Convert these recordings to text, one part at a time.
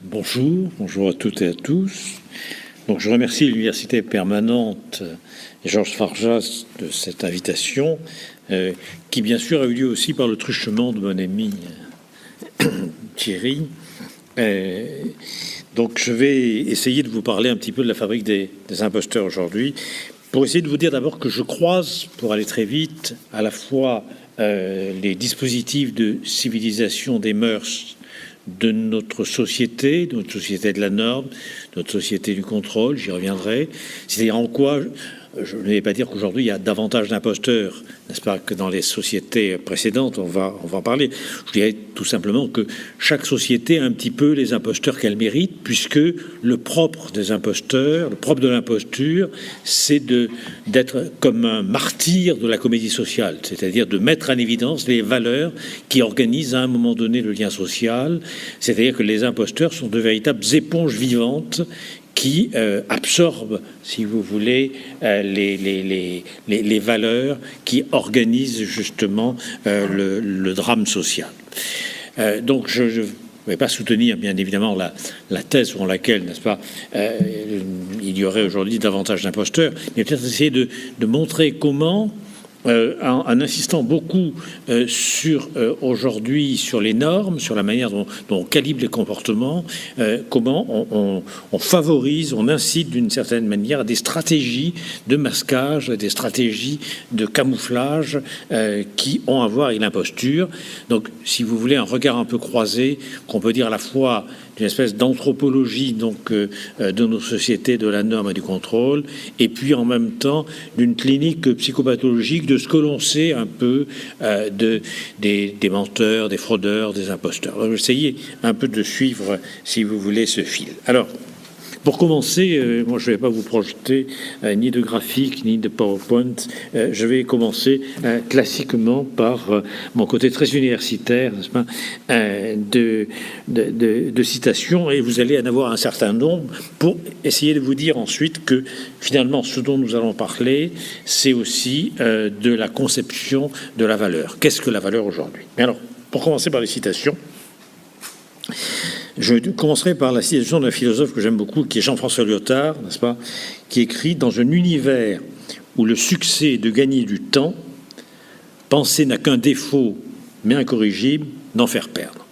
Bonjour à toutes et à tous. Donc je remercie l'Université permanente et Georges Farjas de cette invitation, qui bien sûr a eu lieu aussi par le truchement de mon ami Thierry. Donc je vais essayer de vous parler un petit peu de la fabrique des imposteurs aujourd'hui, pour essayer de vous dire d'abord que je croise, pour aller très vite, à la fois les dispositifs de civilisation des mœurs de notre société de la norme, notre société du contrôle, j'y reviendrai. C'est-à-dire en quoi, je ne vais pas dire qu'aujourd'hui il y a davantage d'imposteurs, n'est-ce pas, que dans les sociétés précédentes, on va en parler. Je dirais tout simplement que chaque société a un petit peu les imposteurs qu'elle mérite, puisque le propre des imposteurs, le propre de l'imposture, c'est d'être comme un martyr de la comédie sociale, c'est-à-dire de mettre en évidence les valeurs qui organisent à un moment donné le lien social, c'est-à-dire que les imposteurs sont de véritables éponges vivantes qui absorbent, si vous voulez, les valeurs qui organisent justement le drame social. Donc je ne vais pas soutenir, bien évidemment, la thèse selon laquelle, n'est-ce pas, il y aurait aujourd'hui davantage d'imposteurs, mais peut-être essayer de montrer comment, en insistant beaucoup sur aujourd'hui sur les normes, sur la manière dont on calibre les comportements, comment on favorise, on incite d'une certaine manière à des stratégies de masquage, des stratégies de camouflage qui ont à voir avec l'imposture. Donc, si vous voulez, un regard un peu croisé, qu'on peut dire à la fois d'une espèce d'anthropologie donc de nos sociétés, de la norme et du contrôle, et puis en même temps d'une clinique psychopathologique de ce que l'on sait un peu des menteurs, des fraudeurs, des imposteurs. Alors, essayez un peu de suivre, si vous voulez, ce fil. Alors, pour commencer, moi je ne vais pas vous projeter ni de graphique ni de PowerPoint. Je vais commencer classiquement par mon côté très universitaire, n'est-ce pas, de citations, et vous allez en avoir un certain nombre pour essayer de vous dire ensuite que finalement ce dont nous allons parler, c'est aussi de la conception de la valeur. Qu'est-ce que la valeur aujourd'hui? Mais alors, pour commencer par les citations, je commencerai par la citation d'un philosophe que j'aime beaucoup, qui est Jean-François Lyotard, n'est-ce pas, qui écrit « Dans un univers où le succès est de gagner du temps, penser n'a qu'un défaut, mais incorrigible, d'en faire perdre. »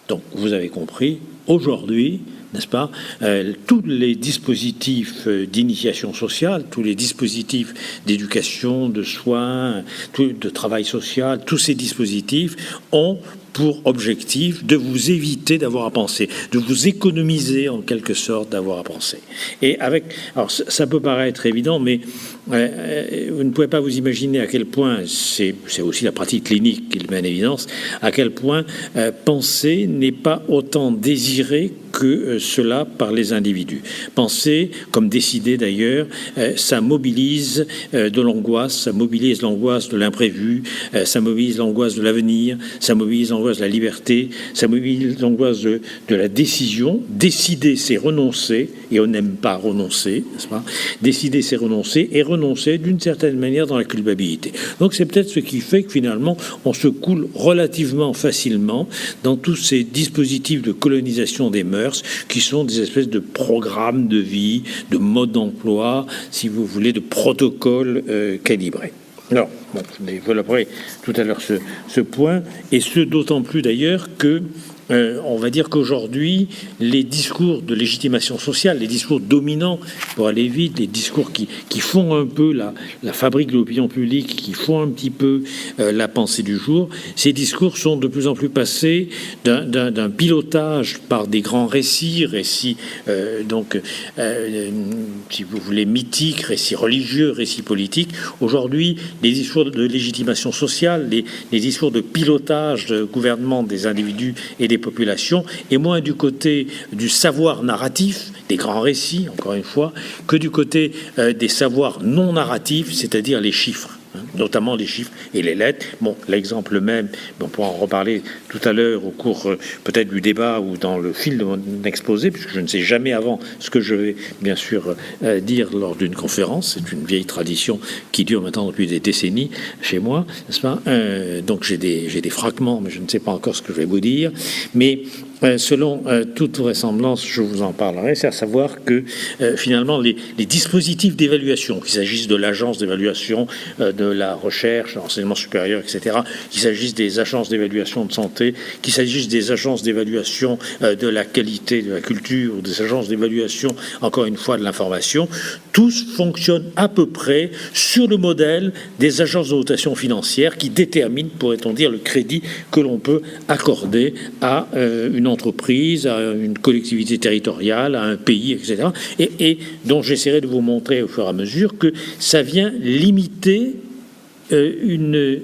Donc, vous avez compris, aujourd'hui, n'est-ce pas, tous les dispositifs d'initiation sociale, tous les dispositifs d'éducation, de soins, de travail social, tous ces dispositifs ont pour objectif de vous éviter d'avoir à penser, de vous économiser en quelque sorte d'avoir à penser. Et avec, alors ça peut paraître évident, mais vous ne pouvez pas vous imaginer à quel point, c'est aussi la pratique clinique qui le met en évidence, à quel point penser n'est pas autant désiré que cela par les individus. Penser, comme décider d'ailleurs, ça mobilise de l'angoisse, ça mobilise l'angoisse de l'imprévu, ça mobilise l'angoisse de l'avenir, ça mobilise l'angoisse de la liberté, ça mobilise l'angoisse de la décision. Décider, c'est renoncer, et on n'aime pas renoncer, n'est-ce pas? Décider, c'est renoncer, et renoncer d'une certaine manière dans la culpabilité. Donc c'est peut-être ce qui fait que finalement on se coule relativement facilement dans tous ces dispositifs de colonisation des mœurs qui sont des espèces de programmes de vie, de modes d'emploi, si vous voulez, de protocoles calibrés. Alors, bon, je développerai tout à l'heure ce point, et ce d'autant plus d'ailleurs que on va dire qu'aujourd'hui, les discours de légitimation sociale, les discours dominants, pour aller vite, les discours qui font un peu la fabrique de l'opinion publique, qui font un petit peu la pensée du jour, ces discours sont de plus en plus passés d'un pilotage par des grands récits, donc, si vous voulez, mythiques, récits religieux, récits politiques. Aujourd'hui, les discours de légitimation sociale, les discours de pilotage de gouvernement des individus et des populations, et moins du côté du savoir narratif, des grands récits, encore une fois, que du côté des savoirs non narratifs, c'est-à-dire les chiffres. Notamment les chiffres et les lettres. Bon, l'exemple même, on pourra en reparler tout à l'heure au cours peut-être du débat ou dans le fil de mon exposé, puisque je ne sais jamais avant ce que je vais bien sûr dire lors d'une conférence. C'est une vieille tradition qui dure maintenant depuis des décennies chez moi, n'est-ce pas? Donc j'ai des fragments, mais je ne sais pas encore ce que je vais vous dire. Mais selon toute vraisemblance, je vous en parlerai, c'est à savoir que finalement les dispositifs d'évaluation, qu'il s'agisse de l'agence d'évaluation de la recherche, de l'enseignement supérieur, etc., qu'il s'agisse des agences d'évaluation de santé, qu'il s'agisse des agences d'évaluation de la qualité de la culture, ou des agences d'évaluation, encore une fois, de l'information, tous fonctionnent à peu près sur le modèle des agences de notation financière qui déterminent, pourrait-on dire, le crédit que l'on peut accorder à une entreprise, à une collectivité territoriale, à un pays, etc. Et dont j'essaierai de vous montrer au fur et à mesure que ça vient limiter une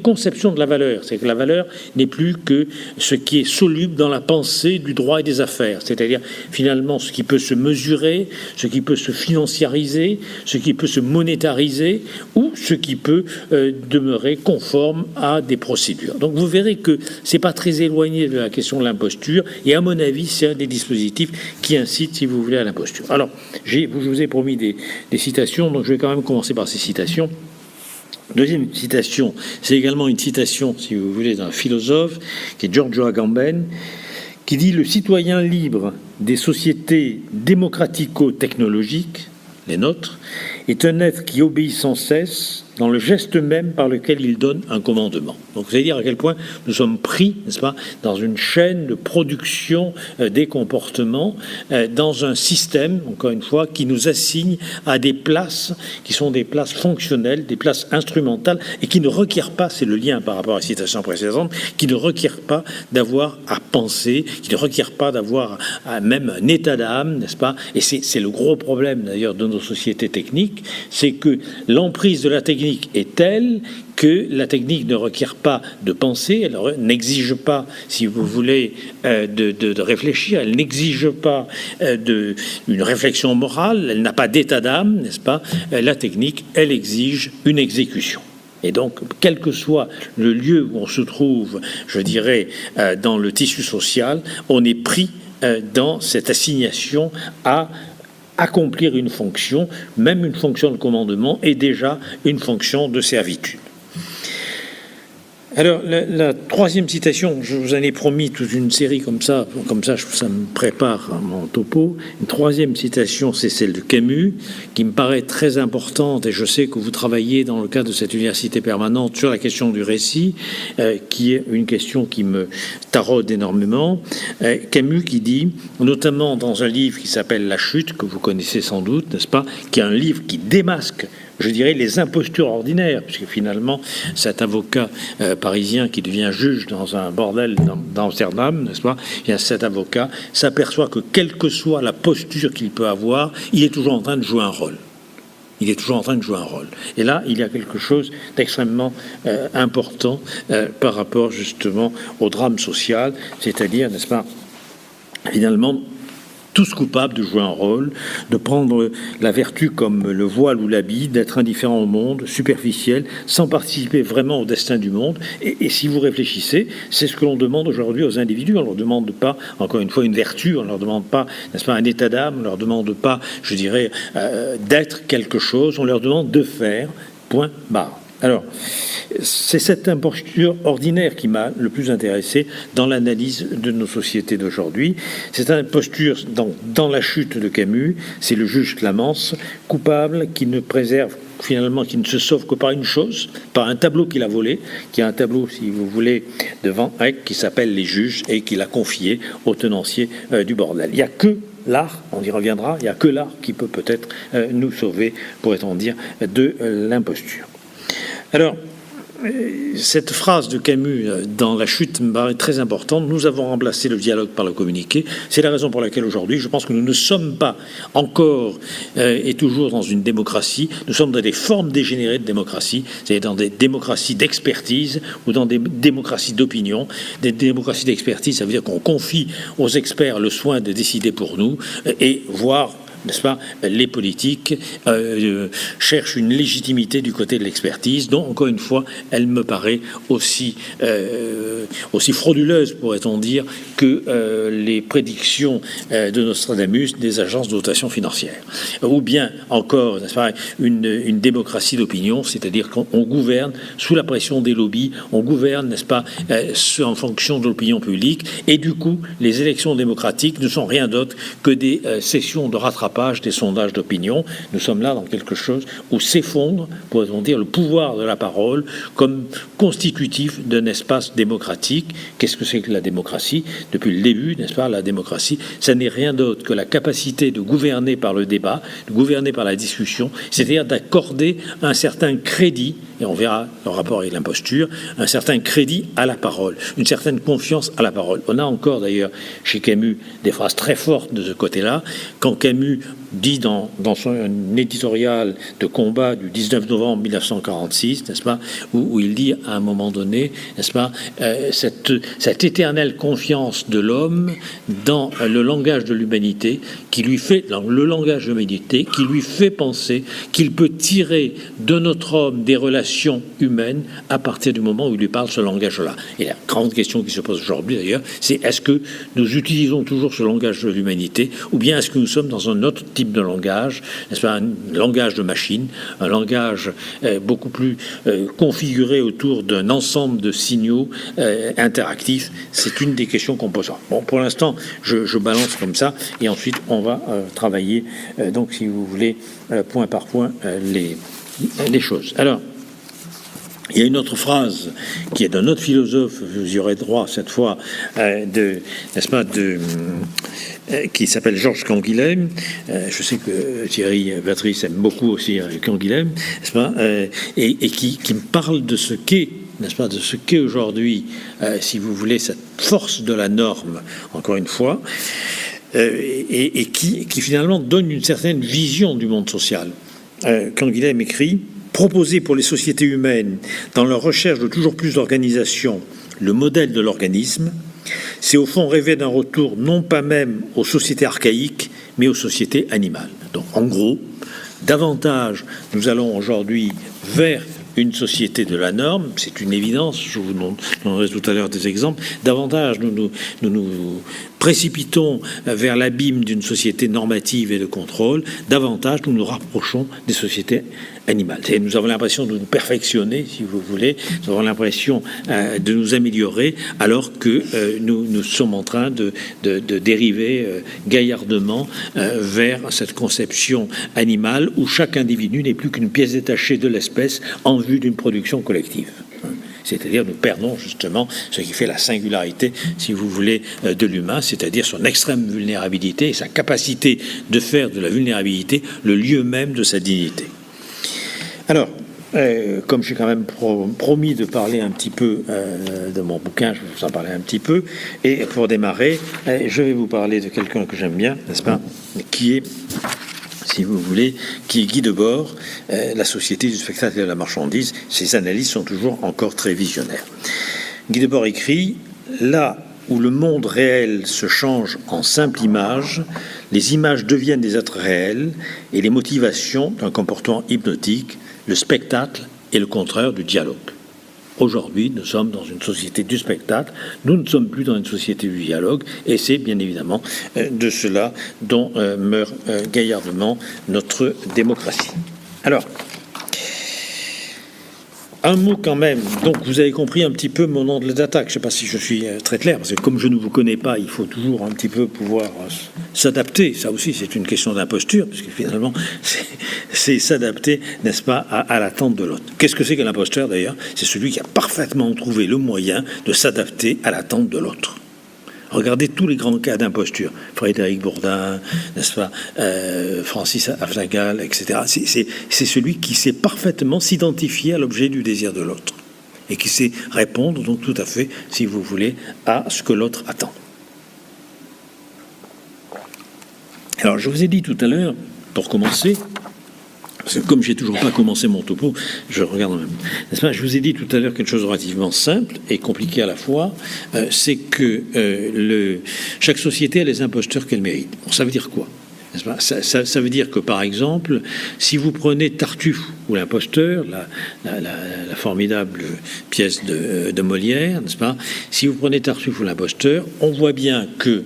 conception de la valeur. C'est que la valeur n'est plus que ce qui est soluble dans la pensée du droit et des affaires. C'est-à-dire, finalement, ce qui peut se mesurer, ce qui peut se financiariser, ce qui peut se monétariser, ou ce qui peut demeurer conforme à des procédures. Donc, vous verrez que c'est pas très éloigné de la question de l'imposture, et à mon avis, c'est un des dispositifs qui incite, si vous voulez, à l'imposture. Alors, je vous ai promis des citations, donc je vais quand même commencer par ces citations. Deuxième citation, c'est également une citation, si vous voulez, d'un philosophe, qui est Giorgio Agamben, qui dit « Le citoyen libre des sociétés démocratico-technologiques, les nôtres, est un être qui obéit sans cesse dans le geste même par lequel il donne un commandement. » Donc, vous allez dire à quel point nous sommes pris, n'est-ce pas, dans une chaîne de production des comportements, dans un système, encore une fois, qui nous assigne à des places qui sont des places fonctionnelles, des places instrumentales, et qui ne requièrent pas, c'est le lien par rapport à la citation précédente, qui ne requièrent pas d'avoir à penser, qui ne requièrent pas d'avoir même un état d'âme, n'est-ce pas? Et c'est le gros problème, d'ailleurs, de nos sociétés techniques, c'est que l'emprise de la technique est telle que la technique ne requiert pas de penser, elle n'exige pas, si vous voulez, de réfléchir, elle n'exige pas une réflexion morale, elle n'a pas d'état d'âme, n'est-ce pas? La technique, elle exige une exécution. Et donc, quel que soit le lieu où on se trouve, je dirais, dans le tissu social, on est pris dans cette assignation à accomplir une fonction, même une fonction de commandement, est déjà une fonction de servitude. Alors, la troisième citation, je vous en ai promis toute une série comme ça me prépare à mon topo. Une troisième citation, c'est celle de Camus, qui me paraît très importante, et je sais que vous travaillez dans le cadre de cette université permanente sur la question du récit, qui est une question qui me taraude énormément. Camus qui dit, notamment dans un livre qui s'appelle La Chute, que vous connaissez sans doute, n'est-ce pas, qui est un livre qui démasque, je dirais, les impostures ordinaires, puisque finalement, cet avocat parisien qui devient juge dans un bordel d'Amsterdam, n'est-ce pas, bien, cet avocat s'aperçoit que quelle que soit la posture qu'il peut avoir, il est toujours en train de jouer un rôle. Il est toujours en train de jouer un rôle. Et là, il y a quelque chose d'extrêmement important par rapport justement au drame social, c'est-à-dire, n'est-ce pas, finalement, tous coupables de jouer un rôle, de prendre la vertu comme le voile ou l'habit, d'être indifférent au monde, superficiel, sans participer vraiment au destin du monde. Et si vous réfléchissez, c'est ce que l'on demande aujourd'hui aux individus. On ne leur demande pas, encore une fois, une vertu, on ne leur demande pas, n'est-ce pas, un état d'âme, on ne leur demande pas, je dirais, d'être quelque chose, on leur demande de faire, point barre. Alors, c'est cette imposture ordinaire qui m'a le plus intéressé dans l'analyse de nos sociétés d'aujourd'hui. Cette imposture, dans La Chute de Camus, c'est le juge Clamence, coupable, qui ne préserve finalement, qui ne se sauve que par une chose, par un tableau qu'il a volé, qui est un tableau, si vous voulez, de Van Eyck, qui s'appelle Les Juges, et qu'il a confié au tenancier du bordel. Il n'y a que l'art, on y reviendra, il n'y a que l'art qui peut peut-être nous sauver, pourrait-on dire, de l'imposture. Alors, cette phrase de Camus dans La Chute me paraît très importante. Nous avons remplacé le dialogue par le communiqué. C'est la raison pour laquelle aujourd'hui, je pense que nous ne sommes pas encore et toujours dans une démocratie. Nous sommes dans des formes dégénérées de démocratie, c'est-à-dire dans des démocraties d'expertise ou dans des démocraties d'opinion. Des démocraties d'expertise, ça veut dire qu'on confie aux experts le soin de décider pour nous et voire n'est-ce pas, les politiques cherchent une légitimité du côté de l'expertise, dont, encore une fois, elle me paraît aussi frauduleuse, pourrait-on dire, que les prédictions de Nostradamus des agences de notation financière. Ou bien, encore, n'est-ce pas, une démocratie d'opinion, c'est-à-dire qu'on gouverne sous la pression des lobbies, on gouverne, n'est-ce pas, en fonction de l'opinion publique, et du coup, les élections démocratiques ne sont rien d'autre que des sessions de rattrapage des sondages d'opinion. Nous sommes là dans quelque chose où s'effondre, pourrait-on dire, le pouvoir de la parole comme constitutif d'un espace démocratique. Qu'est-ce que c'est que la démocratie? Depuis le début, n'est-ce pas, la démocratie, ça n'est rien d'autre que la capacité de gouverner par le débat, de gouverner par la discussion, c'est-à-dire d'accorder un certain crédit, et on verra le rapport avec l'imposture, un certain crédit à la parole, une certaine confiance à la parole. On a encore d'ailleurs chez Camus des phrases très fortes de ce côté-là, quand Camus dit dans son éditorial de combat du 19 novembre 1946, n'est-ce pas, où il dit à un moment donné, n'est-ce pas, cette éternelle confiance de l'homme dans le langage de l'humanité, dans le langage de l'humanité, qui lui fait penser qu'il peut tirer de notre homme des relations humaines à partir du moment où il lui parle ce langage-là. Et la grande question qui se pose aujourd'hui d'ailleurs, c'est est-ce que nous utilisons toujours ce langage de l'humanité, ou bien est-ce que nous sommes dans un autre type de langage, n'est-ce pas, un langage de machine, un langage beaucoup plus configuré autour d'un ensemble de signaux interactifs. C'est une des questions qu'on pose. Bon, pour l'instant, je balance comme ça, et ensuite on va travailler, donc si vous voulez, point par point, les choses. Alors, il y a une autre phrase qui est d'un autre philosophe, vous y aurez droit cette fois, n'est-ce pas, qui s'appelle Georges Canguilhem. Je sais que Thierry Patrice aime beaucoup aussi Canguilhem, n'est-ce pas, et qui me parle de ce qu'est, n'est-ce pas, de ce qu'est aujourd'hui, si vous voulez, cette force de la norme, encore une fois, et qui finalement donne une certaine vision du monde social. Canguilhem écrit: proposer pour les sociétés humaines, dans leur recherche de toujours plus d'organisation, le modèle de l'organisme, c'est au fond rêver d'un retour non pas même aux sociétés archaïques, mais aux sociétés animales. Donc en gros, davantage nous allons aujourd'hui vers une société de la norme, c'est une évidence, je vous donnerai tout à l'heure des exemples, davantage nous précipitons vers l'abîme d'une société normative et de contrôle, davantage nous nous rapprochons des sociétés animales. Et nous avons l'impression de nous perfectionner, si vous voulez, nous avons l'impression de nous améliorer, alors que nous sommes en train de dériver gaillardement vers cette conception animale où chaque individu n'est plus qu'une pièce détachée de l'espèce en vue d'une production collective. C'est-à-dire nous perdons justement ce qui fait la singularité, si vous voulez, de l'humain, c'est-à-dire son extrême vulnérabilité et sa capacité de faire de la vulnérabilité le lieu même de sa dignité. Alors, comme j'ai quand même promis de parler un petit peu de mon bouquin, je vais vous en parler un petit peu, et pour démarrer, je vais vous parler de quelqu'un que j'aime bien, n'est-ce pas, qui est, si vous voulez, qui est Guy Debord, la société du spectacle et de la marchandise. Ses analyses sont toujours encore très visionnaires. Guy Debord écrit: là où le monde réel se change en simple image, les images deviennent des êtres réels et les motivations d'un comportement hypnotique, le spectacle est le contraire du dialogue. Aujourd'hui, nous sommes dans une société du spectacle, nous ne sommes plus dans une société du dialogue, et c'est bien évidemment de cela dont meurt gaillardement notre démocratie. Alors, un mot quand même, donc vous avez compris un petit peu mon angle d'attaque, je ne sais pas si je suis très clair, parce que comme je ne vous connais pas, il faut toujours un petit peu pouvoir s'adapter, ça aussi c'est une question d'imposture, parce que finalement c'est s'adapter, n'est-ce pas, à l'attente de l'autre. Qu'est-ce que c'est que l'imposteur d'ailleurs? C'est celui qui a parfaitement trouvé le moyen de s'adapter à l'attente de l'autre. Regardez tous les grands cas d'imposture. Frédéric Bourdin, n'est-ce pas, Francis Afzagal, etc. C'est celui qui sait parfaitement s'identifier à l'objet du désir de l'autre et qui sait répondre, donc tout à fait, si vous voulez, à ce que l'autre attend. Alors, je vous ai dit tout à l'heure, pour commencer, parce que comme j'ai toujours pas commencé mon topo, je regarde en même temps. N'est-ce pas, je vous ai dit tout à l'heure quelque chose de relativement simple et compliqué à la fois, c'est que chaque société a les imposteurs qu'elle mérite. Bon, ça veut dire quoi? Ça veut dire que, par exemple, si vous prenez Tartuffe ou l'imposteur, la formidable pièce de Molière, n'est-ce pas? Si vous prenez Tartuffe ou l'imposteur, on voit bien que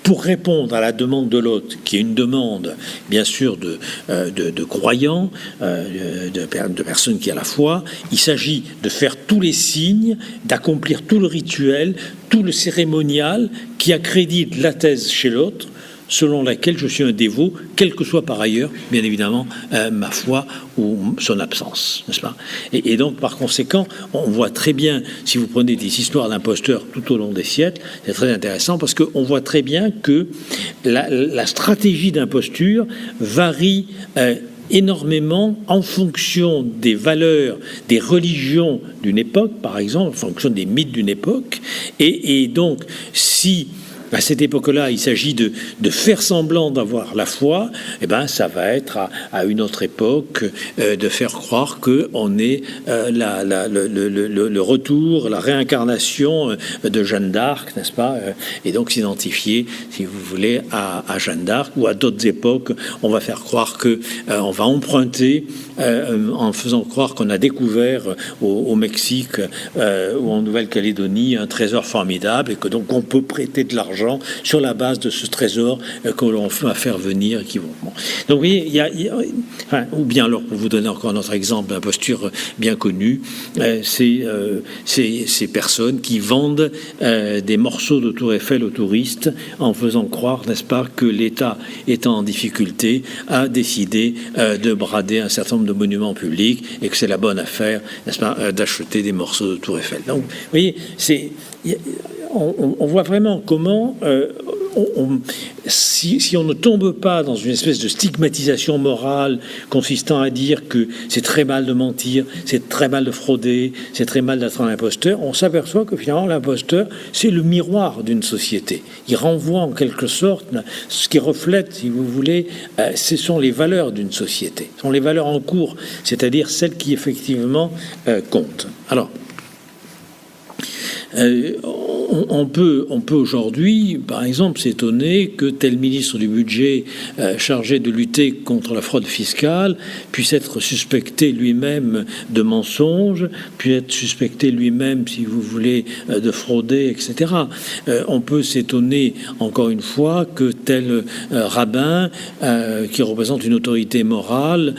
pour répondre à la demande de l'autre, qui est une demande, bien sûr, de croyants, de personnes qui ont la foi, il s'agit de faire tous les signes, d'accomplir tout le rituel, tout le cérémonial qui accrédite la thèse chez l'autre, selon laquelle je suis un dévot, quelle que soit par ailleurs, bien évidemment, ma foi ou son absence, n'est-ce pas? Et donc, par conséquent, on voit très bien, si vous prenez des histoires d'imposteurs tout au long des siècles, c'est très intéressant parce qu'on voit très bien que la stratégie d'imposture varie énormément en fonction des valeurs, des religions d'une époque, par exemple, en fonction des mythes d'une époque. Et donc, si à cette époque-là, il s'agit de faire semblant d'avoir la foi, eh ben, ça va être à une autre époque de faire croire qu'on est le retour, la réincarnation de Jeanne d'Arc, n'est-ce pas? Et donc s'identifier, si vous voulez, à Jeanne d'Arc, ou à d'autres époques, on va faire croire on va emprunter en faisant croire qu'on a découvert au Mexique ou en Nouvelle-Calédonie un trésor formidable et que donc on peut prêter de l'argent sur la base de ce trésor que l'on va faire venir. Donc vous voyez, ou bien alors, pour vous donner encore un autre exemple d'imposture bien connu, c'est ces personnes qui vendent des morceaux de Tour Eiffel aux touristes en faisant croire, n'est-ce pas, que l'État étant en difficulté a décidé de brader un certain nombre de monuments publics et que c'est la bonne affaire, n'est-ce pas, d'acheter des morceaux de Tour Eiffel. Donc, vous voyez, on voit vraiment comment, si on ne tombe pas dans une espèce de stigmatisation morale consistant à dire que c'est très mal de mentir, c'est très mal de frauder, c'est très mal d'être un imposteur, on s'aperçoit que finalement l'imposteur, c'est le miroir d'une société. Il renvoie en quelque sorte ce qui reflète, si vous voulez, ce sont les valeurs d'une société, ce sont les valeurs en cours, c'est-à-dire celles qui effectivement comptent. Alors, on peut aujourd'hui, par exemple, s'étonner que tel ministre du budget chargé de lutter contre la fraude fiscale puisse être suspecté lui-même de mensonge, puisse être suspecté lui-même, si vous voulez, de frauder, etc. On peut s'étonner, encore une fois, que tel rabbin qui représente une autorité morale,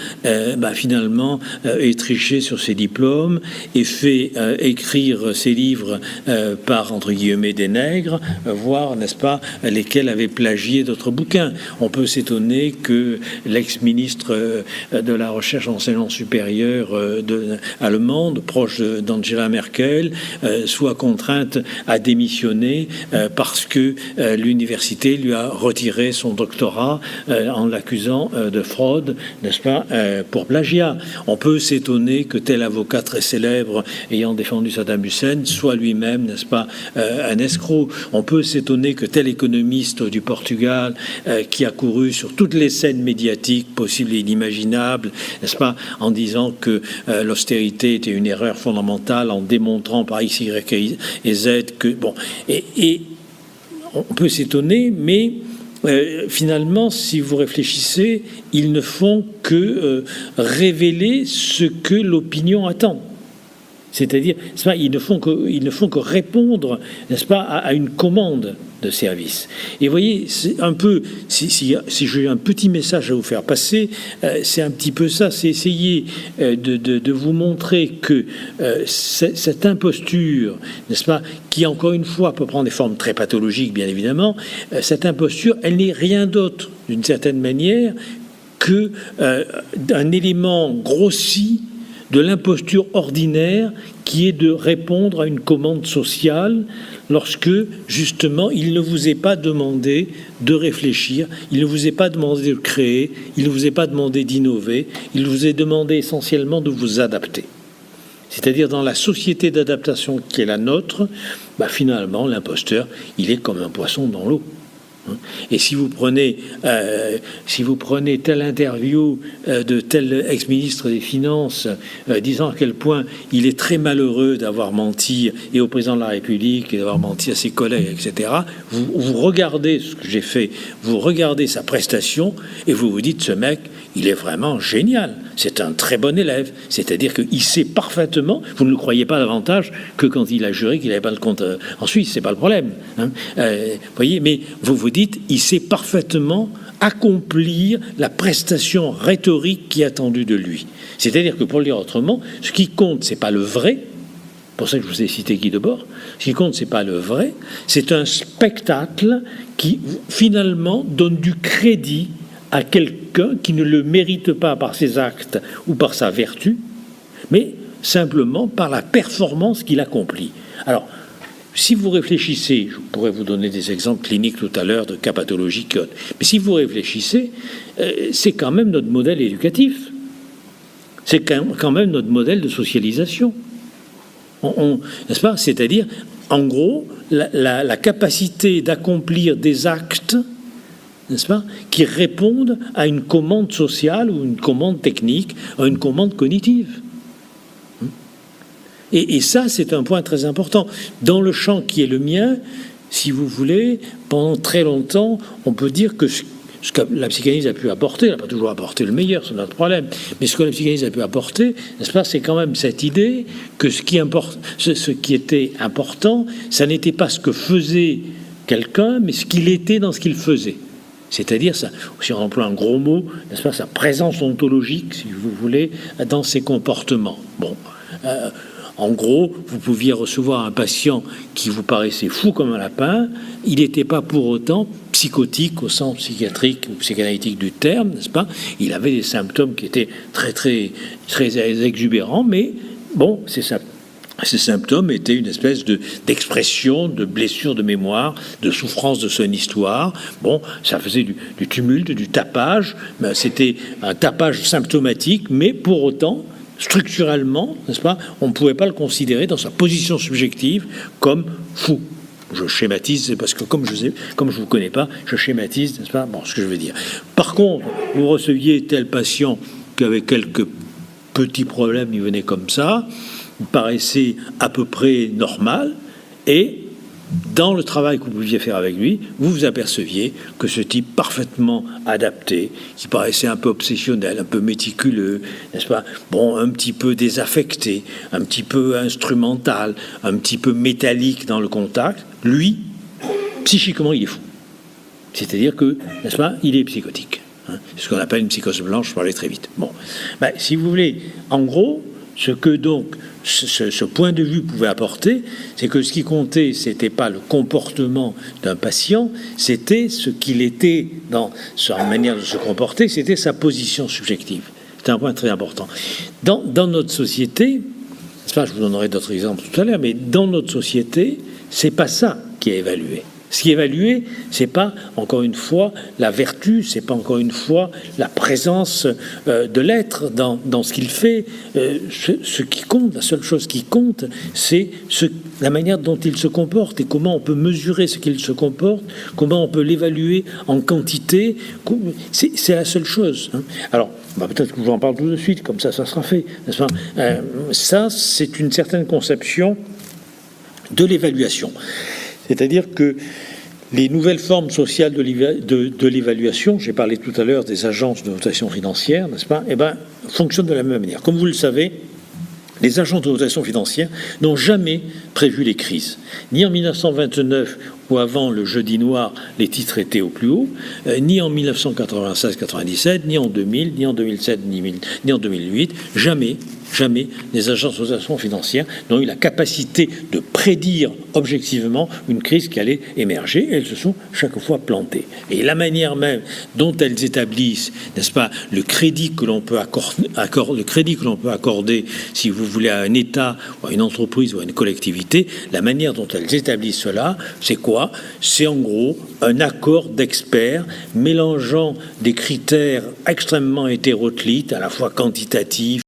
finalement, ait triché sur ses diplômes et fait écrire ses livres par, entre guillemets, des nègres, voire, n'est-ce pas, lesquels avaient plagié d'autres bouquins. On peut s'étonner que l'ex-ministre de la Recherche et Enseignement supérieur allemande, proche d'Angela Merkel, soit contrainte à démissionner parce que l'université lui a retiré son doctorat en l'accusant de fraude, n'est-ce pas, pour plagiat. On peut s'étonner que tel avocat très célèbre ayant défendu Saddam Hussein soit lui-même, n'est-ce pas, un escroc. On peut s'étonner que tel économiste du Portugal qui a couru sur toutes les scènes médiatiques possibles et inimaginables, n'est-ce pas, en disant que l'austérité était une erreur fondamentale, en démontrant par X, Y et Z que... Bon, et on peut s'étonner, mais... finalement, si vous réfléchissez, ils ne font que révéler ce que l'opinion attend. C'est-à-dire, ils ne font que répondre, n'est-ce pas, à une commande de service. Et vous voyez, c'est un peu, si j'ai un petit message à vous faire passer, c'est un petit peu ça, c'est essayer de vous montrer que cette imposture, n'est-ce pas, qui encore une fois peut prendre des formes très pathologiques, bien évidemment, cette imposture, elle n'est rien d'autre, d'une certaine manière, qu'un élément grossi de l'imposture ordinaire qui est de répondre à une commande sociale lorsque, justement, il ne vous est pas demandé de réfléchir, il ne vous est pas demandé de créer, il ne vous est pas demandé d'innover, il vous est demandé essentiellement de vous adapter. C'est-à-dire dans la société d'adaptation qui est la nôtre, finalement, l'imposteur, il est comme un poisson dans l'eau. Et si vous prenez telle interview de tel ex-ministre des Finances disant à quel point il est très malheureux d'avoir menti et au président de la République et d'avoir menti à ses collègues, etc., vous regardez ce que j'ai fait, vous regardez sa prestation et vous vous dites, ce mec, il est vraiment génial. C'est un très bon élève. C'est-à-dire qu'il sait parfaitement, vous ne le croyez pas davantage que quand il a juré qu'il n'avait pas le compte en Suisse, c'est pas le problème. Voyez, mais vous vous dites, il sait parfaitement accomplir la prestation rhétorique qui est attendue de lui. C'est-à-dire que, pour le dire autrement, ce qui compte, c'est pas le vrai. C'est pour ça que je vous ai cité Guy Debord. Ce qui compte, c'est pas le vrai. C'est un spectacle qui, finalement, donne du crédit à quelqu'un qui ne le mérite pas par ses actes ou par sa vertu, mais simplement par la performance qu'il accomplit. Alors, si vous réfléchissez, je pourrais vous donner des exemples cliniques tout à l'heure de cas pathologiques, mais si vous réfléchissez, c'est quand même notre modèle éducatif. C'est quand même notre modèle de socialisation. N'est-ce pas ? C'est-à-dire, en gros, la capacité d'accomplir des actes, n'est-ce pas, qui répondent à une commande sociale ou une commande technique, à une commande cognitive. Et ça, c'est un point très important. Dans le champ qui est le mien, si vous voulez, pendant très longtemps, on peut dire que ce que la psychanalyse a pu apporter, elle n'a pas toujours apporté le meilleur, c'est notre problème, mais ce que la psychanalyse a pu apporter, n'est-ce pas, c'est quand même cette idée que ce qui était important, ça n'était pas ce que faisait quelqu'un, mais ce qu'il était dans ce qu'il faisait. C'est-à-dire, ça, si on emploie un gros mot, n'est-ce pas, sa présence ontologique, si vous voulez, dans ses comportements. Bon, en gros, vous pouviez recevoir un patient qui vous paraissait fou comme un lapin, il n'était pas pour autant psychotique au sens psychiatrique ou psychanalytique du terme, n'est-ce pas ? Il avait des symptômes qui étaient très, très, très exubérants, mais bon, c'est ça. Ces symptômes étaient une espèce d'expression, de blessure de mémoire, de souffrance de son histoire. Bon, ça faisait du tumulte, du tapage. C'était un tapage symptomatique, mais pour autant, structurellement, n'est-ce pas, on ne pouvait pas le considérer dans sa position subjective comme fou. Je schématise, parce que comme je ne vous connais pas, je schématise, n'est-ce pas, bon, ce que je veux dire. Par contre, vous receviez tel patient qui avait quelques petits problèmes, il venait comme ça, il paraissait à peu près normal, et dans le travail que vous pouviez faire avec lui, vous vous aperceviez que ce type parfaitement adapté, qui paraissait un peu obsessionnel, un peu méticuleux, n'est-ce pas, bon, un petit peu désaffecté, un petit peu instrumental, un petit peu métallique dans le contact, lui, psychiquement, il est fou. C'est-à-dire que, n'est-ce pas, il est psychotique. C'est ce qu'on appelle une psychose blanche, je parlais très vite. Bon, ben, si vous voulez, en gros, ce que donc ce point de vue pouvait apporter, c'est que ce qui comptait, c'était pas le comportement d'un patient, c'était ce qu'il était dans sa manière de se comporter, c'était sa position subjective. C'est un point très important. Dans notre société, c'est pas, je vous donnerai d'autres exemples tout à l'heure, mais dans notre société, c'est pas ça qui est évalué. Ce qui est évalué, c'est pas, encore une fois, la vertu, c'est pas encore une fois la présence de l'être dans ce qu'il fait. Ce qui compte, la seule chose qui compte, c'est la manière dont il se comporte et comment on peut mesurer ce qu'il se comporte, comment on peut l'évaluer en quantité. C'est la seule chose. Alors, peut-être que je vous en parle tout de suite, comme ça sera fait. N'est-ce pas ? Ça, c'est une certaine conception de l'évaluation. C'est-à-dire que les nouvelles formes sociales de l'évaluation, j'ai parlé tout à l'heure des agences de notation financière, n'est-ce pas, fonctionnent de la même manière. Comme vous le savez, les agences de notation financière n'ont jamais prévu les crises. Ni en 1929, où avant le jeudi noir, les titres étaient au plus haut, ni en 1996-97, ni en 2000, ni en 2007, ni en 2008, jamais les agences de notation financière n'ont eu la capacité de prédire objectivement une crise qui allait émerger, et elles se sont chaque fois plantées. Et la manière même dont elles établissent, n'est-ce pas, le crédit que l'on peut accorder, si vous voulez, à un État, ou à une entreprise, ou à une collectivité, la manière dont elles établissent cela, c'est quoi ? C'est en gros un accord d'experts mélangeant des critères extrêmement hétéroclites, à la fois quantitatifs,